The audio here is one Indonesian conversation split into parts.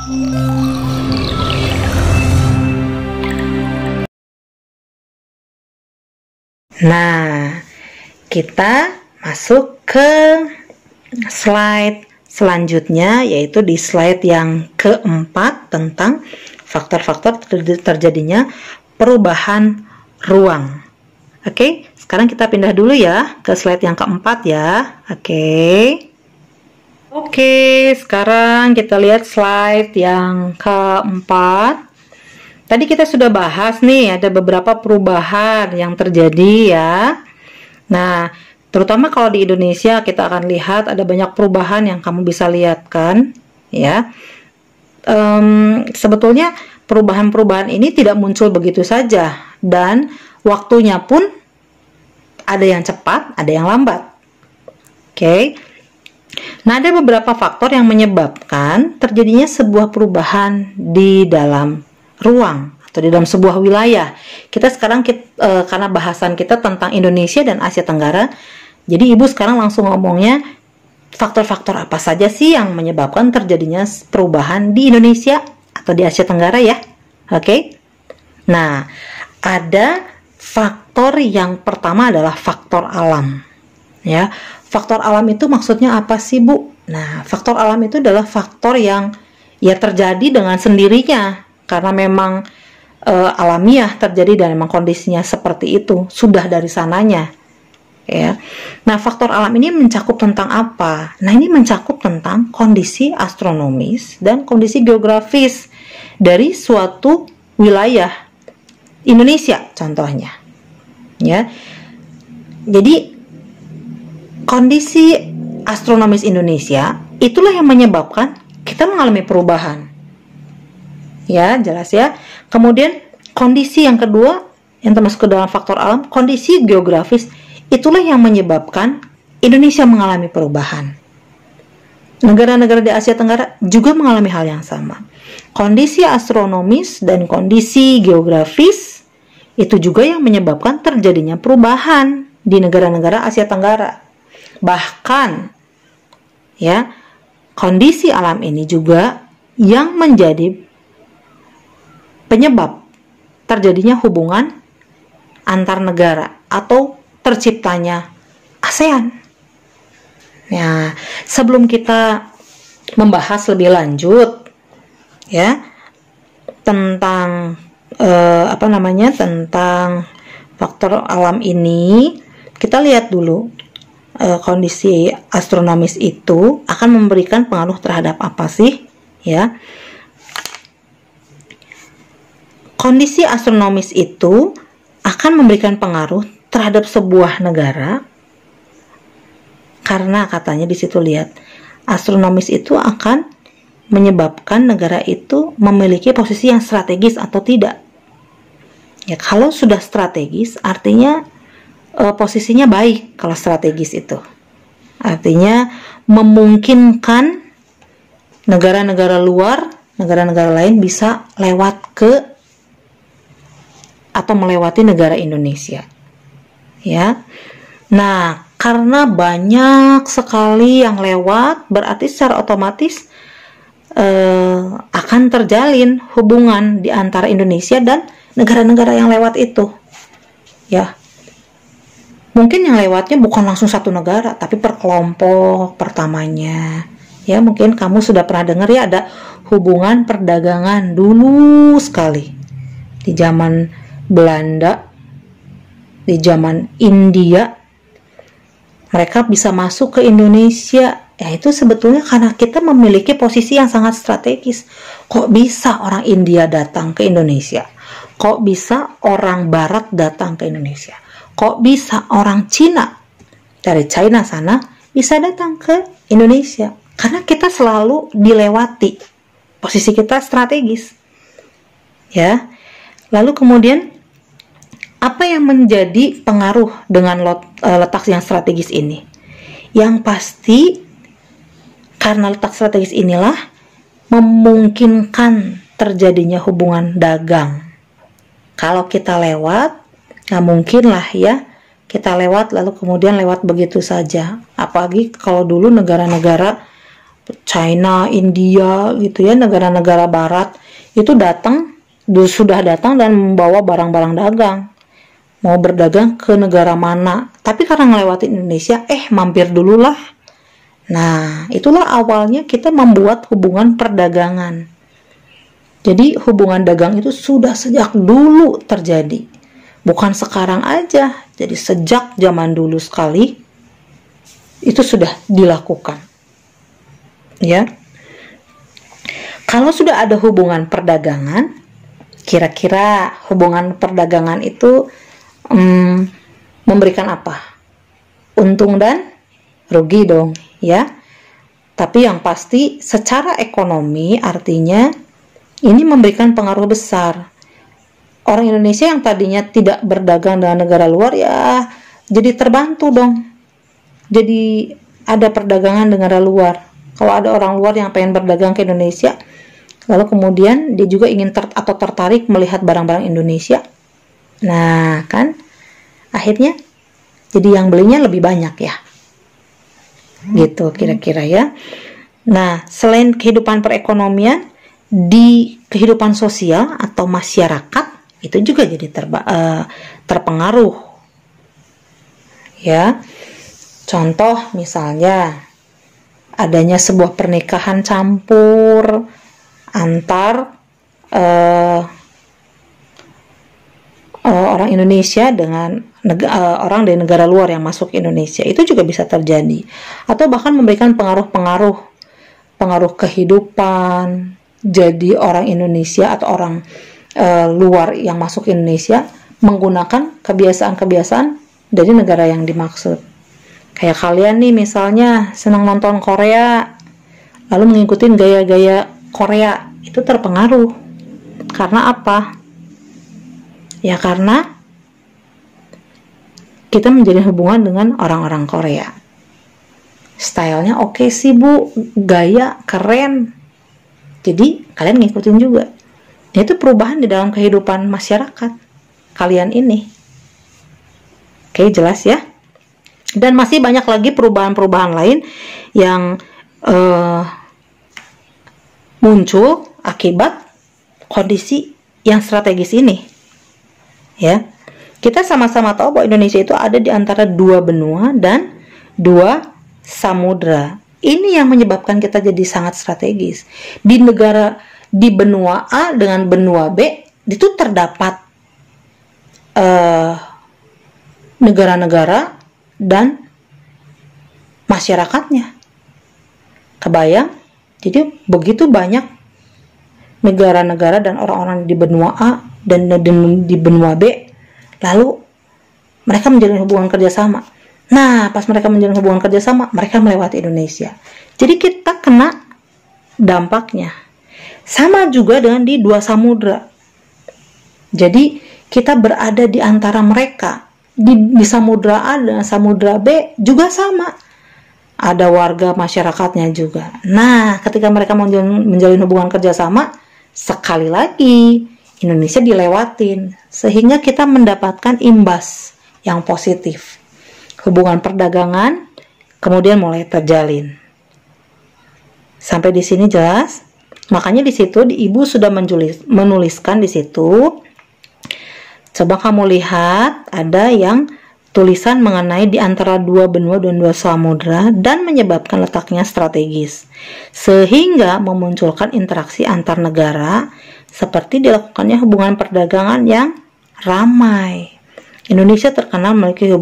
Nah, kita masuk ke slide selanjutnya, yaitu di slide yang keempat tentang faktor-faktor terjadinya perubahan ruang. Oke, sekarang kita pindah dulu ya ke slide yang keempat ya. Oke, sekarang kita lihat slide yang keempat. Tadi kita sudah bahas nih, ada beberapa perubahan yang terjadi ya. Nah, terutama kalau di Indonesia kita akan lihat ada banyak perubahan yang kamu bisa lihat kan, ya. Sebetulnya perubahan-perubahan ini tidak muncul begitu saja, dan waktunya pun ada yang cepat, ada yang lambat. Oke. Nah, ada beberapa faktor yang menyebabkan terjadinya sebuah perubahan di dalam ruang atau di dalam sebuah wilayah. Kita sekarang karena bahasan kita tentang Indonesia dan Asia Tenggara, jadi Ibu sekarang langsung ngomongnya faktor-faktor apa saja sih yang menyebabkan terjadinya perubahan di Indonesia atau di Asia Tenggara ya. Oke. Nah, ada faktor yang pertama adalah faktor alam. Ya, faktor alam itu maksudnya apa sih, Bu? Nah, faktor alam itu adalah faktor yang ya terjadi dengan sendirinya karena memang alamiah terjadi dan memang kondisinya seperti itu, sudah dari sananya. Ya. Nah, faktor alam ini mencakup tentang apa? Nah, ini mencakup tentang kondisi astronomis dan kondisi geografis dari suatu wilayah Indonesia contohnya. Ya. Jadi kondisi astronomis Indonesia itulah yang menyebabkan kita mengalami perubahan. Ya, jelas ya. Kemudian kondisi yang kedua yang termasuk ke dalam faktor alam, kondisi geografis, itulah yang menyebabkan Indonesia mengalami perubahan. Negara-negara di Asia Tenggara juga mengalami hal yang sama. Kondisi astronomis dan kondisi geografis itu juga yang menyebabkan terjadinya perubahan di negara-negara Asia Tenggara. Bahkan ya, kondisi alam ini juga yang menjadi penyebab terjadinya hubungan antar negara atau terciptanya ASEAN. Ya, sebelum kita membahas lebih lanjut ya tentang tentang faktor alam ini, kita lihat dulu kondisi astronomis itu akan memberikan pengaruh terhadap apa sih ya. Kondisi astronomis itu akan memberikan pengaruh terhadap sebuah negara karena katanya di situ lihat astronomis itu akan menyebabkan negara itu memiliki posisi yang strategis atau tidak. Ya, kalau sudah strategis artinya posisinya baik. Kalau strategis itu artinya memungkinkan negara-negara luar, negara-negara lain bisa lewat ke atau melewati negara Indonesia. Ya. Nah, karena banyak sekali yang lewat, berarti secara otomatis akan terjalin hubungan di antara Indonesia dan negara-negara yang lewat itu. Ya. Mungkin yang lewatnya bukan langsung satu negara, tapi per kelompok pertamanya. Ya, mungkin kamu sudah pernah dengar ya ada hubungan perdagangan dulu sekali. Di zaman Belanda, di zaman India, mereka bisa masuk ke Indonesia. Ya, itu sebetulnya karena kita memiliki posisi yang sangat strategis. Kok bisa orang India datang ke Indonesia? Kok bisa orang Barat datang ke Indonesia? Kok bisa orang Cina dari China sana bisa datang ke Indonesia? Karena kita selalu dilewati. Posisi kita strategis. Ya. Lalu kemudian apa yang menjadi pengaruh dengan letak yang strategis ini? Yang pasti karena letak strategis inilah memungkinkan terjadinya hubungan dagang. Kalau kita lewat, nggak mungkin lah ya kita lewat lalu kemudian lewat begitu saja. Apalagi kalau dulu negara-negara China, India gitu ya, negara-negara barat itu sudah datang dan membawa barang-barang dagang, mau berdagang ke negara mana, tapi karena ngelewatin Indonesia, mampir dulu lah. Nah, itulah awalnya kita membuat hubungan perdagangan. Jadi hubungan dagang itu sudah sejak dulu terjadi, bukan sekarang aja. Jadi sejak zaman dulu sekali itu sudah dilakukan, ya. Kalau sudah ada hubungan perdagangan, kira-kira hubungan perdagangan itu memberikan apa? Untung dan rugi dong, ya. Tapi yang pasti secara ekonomi artinya ini memberikan pengaruh besar. Orang Indonesia yang tadinya tidak berdagang dengan negara luar ya jadi terbantu dong. Jadi ada perdagangan dengan negara luar. Kalau ada orang luar yang pengen berdagang ke Indonesia, lalu kemudian dia juga ingin tertarik melihat barang-barang Indonesia. Nah, kan akhirnya jadi yang belinya lebih banyak ya. Gitu kira-kira ya. Nah, selain kehidupan perekonomian, di kehidupan sosial atau masyarakat itu juga jadi terpengaruh. Ya. Contoh misalnya adanya sebuah pernikahan campur antar orang Indonesia dengan orang dari negara luar yang masuk Indonesia, itu juga bisa terjadi, atau bahkan memberikan pengaruh kehidupan. Jadi orang Indonesia atau orang luar yang masuk Indonesia menggunakan kebiasaan-kebiasaan dari negara yang dimaksud. Kayak kalian nih misalnya senang nonton Korea, lalu mengikuti gaya-gaya Korea, itu terpengaruh. Karena apa? Ya karena kita menjalin hubungan dengan orang-orang Korea. Stylenya oke sih bu, gaya keren. Jadi kalian ngikutin juga. Itu perubahan di dalam kehidupan masyarakat kalian ini. Oke, jelas ya. Dan masih banyak lagi perubahan-perubahan lain yang muncul akibat kondisi yang strategis ini. Ya, kita sama-sama tahu bahwa Indonesia itu ada di antara dua benua dan dua samudra. Ini yang menyebabkan kita jadi sangat strategis. Di benua A dengan benua B itu terdapat negara-negara dan masyarakatnya. Kebayang? Jadi begitu banyak negara-negara dan orang-orang di benua A dan di benua B, lalu mereka menjalin hubungan kerjasama. Nah, pas mereka menjalin hubungan kerjasama, mereka melewati Indonesia. Jadi kita kena dampaknya. Sama juga dengan di dua samudra. Jadi kita berada di antara mereka. Di samudra A dan samudra B juga sama. Ada warga masyarakatnya juga. Nah, ketika mereka menjalin hubungan kerjasama, sekali lagi Indonesia dilewatin. Sehingga kita mendapatkan imbas yang positif. Hubungan perdagangan kemudian mulai terjalin. Sampai di sini jelas? Makanya di situ ibu sudah menuliskan di situ. Coba kamu lihat ada yang tulisan mengenai di antara dua benua dan dua samudra dan menyebabkan letaknya strategis sehingga memunculkan interaksi antar negara seperti dilakukannya hubungan perdagangan yang ramai. Indonesia terkenal memiliki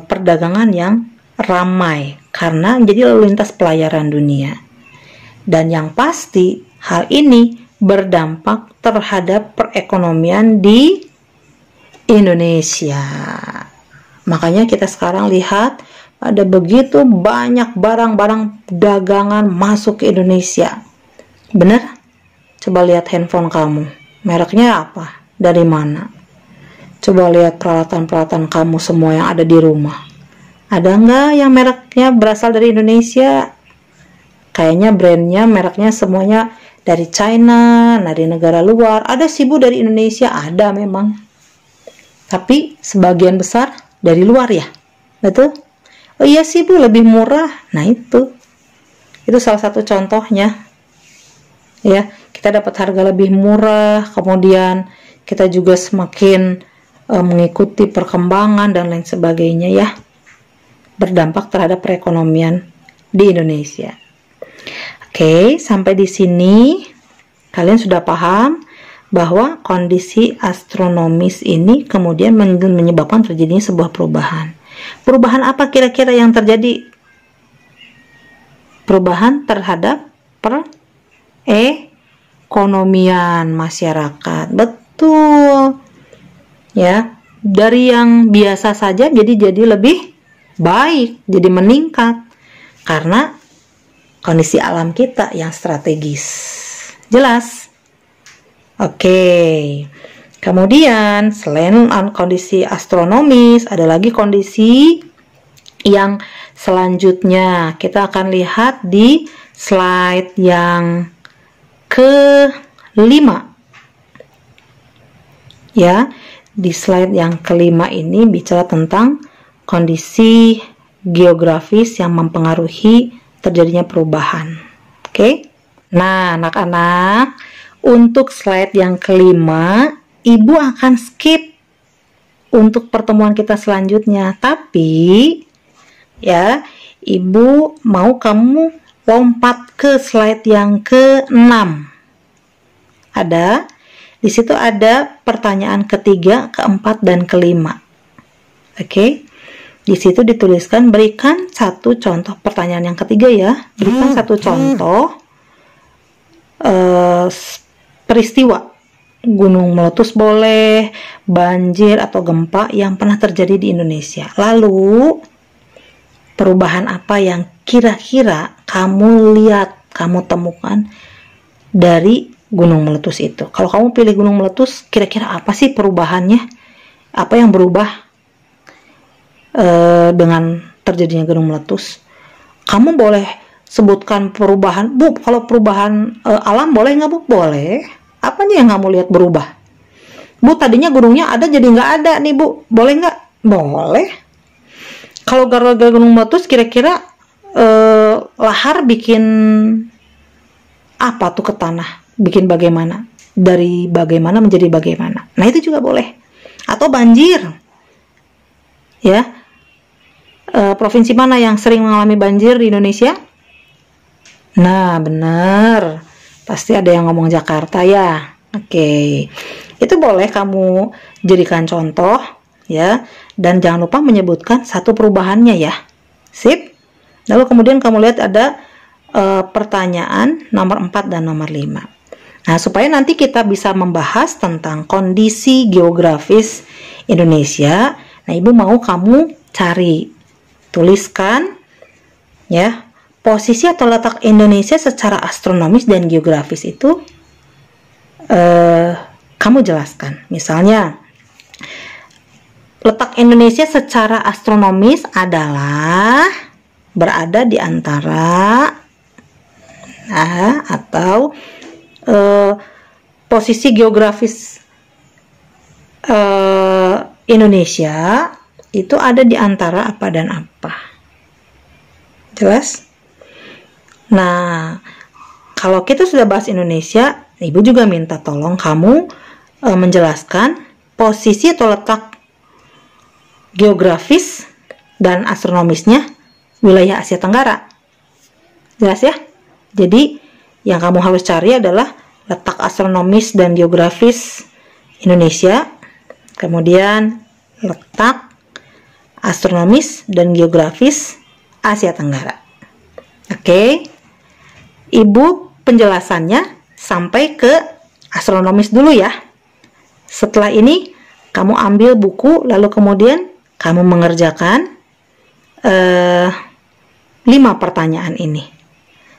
perdagangan yang ramai karena menjadi lalu lintas pelayaran dunia. Dan yang pasti hal ini berdampak terhadap perekonomian di Indonesia. Makanya kita sekarang lihat ada begitu banyak barang-barang dagangan masuk ke Indonesia. Bener? Coba lihat handphone kamu. Mereknya apa? Dari mana? Coba lihat peralatan-peralatan kamu semua yang ada di rumah. Ada nggak yang mereknya berasal dari Indonesia? Kayaknya brandnya, mereknya semuanya dari China, dari negara luar. Ada sih bu dari Indonesia, ada memang. Tapi sebagian besar dari luar ya, betul? Oh iya sih Bu, lebih murah. Nah itu salah satu contohnya. Ya, kita dapat harga lebih murah, kemudian kita juga semakin mengikuti perkembangan dan lain sebagainya ya. Berdampak terhadap perekonomian di Indonesia. Oke, sampai di sini kalian sudah paham bahwa kondisi astronomis ini kemudian menyebabkan terjadinya sebuah perubahan. Perubahan apa kira-kira yang terjadi? Perubahan terhadap perekonomian masyarakat. Betul. Ya, dari yang biasa saja jadi lebih baik, jadi meningkat karena kondisi alam kita yang strategis. Jelas? Oke. Kemudian selain kondisi astronomis, ada lagi kondisi yang selanjutnya. Kita akan lihat di slide yang kelima. Ya, di slide yang kelima ini bicara tentang kondisi geografis yang mempengaruhi terjadinya perubahan. Oke. Nah, anak-anak, untuk slide yang kelima, Ibu akan skip untuk pertemuan kita selanjutnya. Tapi ya, Ibu mau kamu lompat ke slide yang ke-6. Di situ ada pertanyaan ketiga, keempat, dan kelima. Oke. Di situ dituliskan berikan satu contoh. Pertanyaan yang ketiga ya, berikan satu contoh peristiwa gunung meletus boleh, banjir atau gempa yang pernah terjadi di Indonesia. Lalu perubahan apa yang kira-kira kamu lihat, kamu temukan dari gunung meletus itu? Kalau kamu pilih gunung meletus, kira-kira apa sih perubahannya? Apa yang berubah dengan terjadinya gunung meletus? Kamu boleh sebutkan perubahan, Bu. Kalau perubahan alam boleh nggak, Bu? Boleh. Apanya yang kamu lihat berubah? Bu, tadinya gunungnya ada jadi nggak ada nih, Bu. Boleh nggak? Boleh. Kalau gara-gara gunung meletus, kira-kira lahar bikin apa tuh ke tanah? Bikin bagaimana? Dari bagaimana menjadi bagaimana? Nah, itu juga boleh. Atau banjir. Ya. Provinsi mana yang sering mengalami banjir di Indonesia? Nah, benar. Pasti ada yang ngomong Jakarta ya. Oke. Itu boleh kamu jadikan contoh ya. Dan jangan lupa menyebutkan satu perubahannya ya. Sip. Lalu kemudian kamu lihat ada pertanyaan nomor 4 dan nomor 5. Nah, supaya nanti kita bisa membahas tentang kondisi geografis Indonesia. Nah, Ibu mau kamu cari, tuliskan ya, posisi atau letak Indonesia secara astronomis dan geografis itu kamu jelaskan. Misalnya, letak Indonesia secara astronomis adalah berada di antara atau posisi geografis Indonesia itu ada di antara apa dan apa. Jelas? Nah, kalau kita sudah bahas Indonesia, Ibu juga minta tolong kamu menjelaskan posisi atau letak geografis dan astronomisnya wilayah Asia Tenggara. Jelas ya? Jadi, yang kamu harus cari adalah letak astronomis dan geografis Indonesia, kemudian letak astronomis dan geografis Asia Tenggara. Oke. Ibu penjelasannya sampai ke astronomis dulu ya. Setelah ini kamu ambil buku, lalu kemudian kamu mengerjakan 5 pertanyaan ini.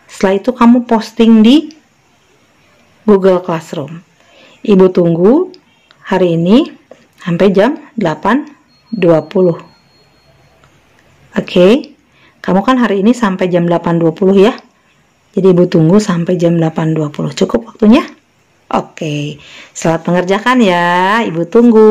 Setelah itu kamu posting di Google Classroom. Ibu tunggu hari ini sampai jam 8.20. Oke. Kamu kan hari ini sampai jam 8.20 ya. Jadi Ibu tunggu sampai jam 8.20. Cukup waktunya? Oke. Selamat mengerjakan ya. Ibu tunggu.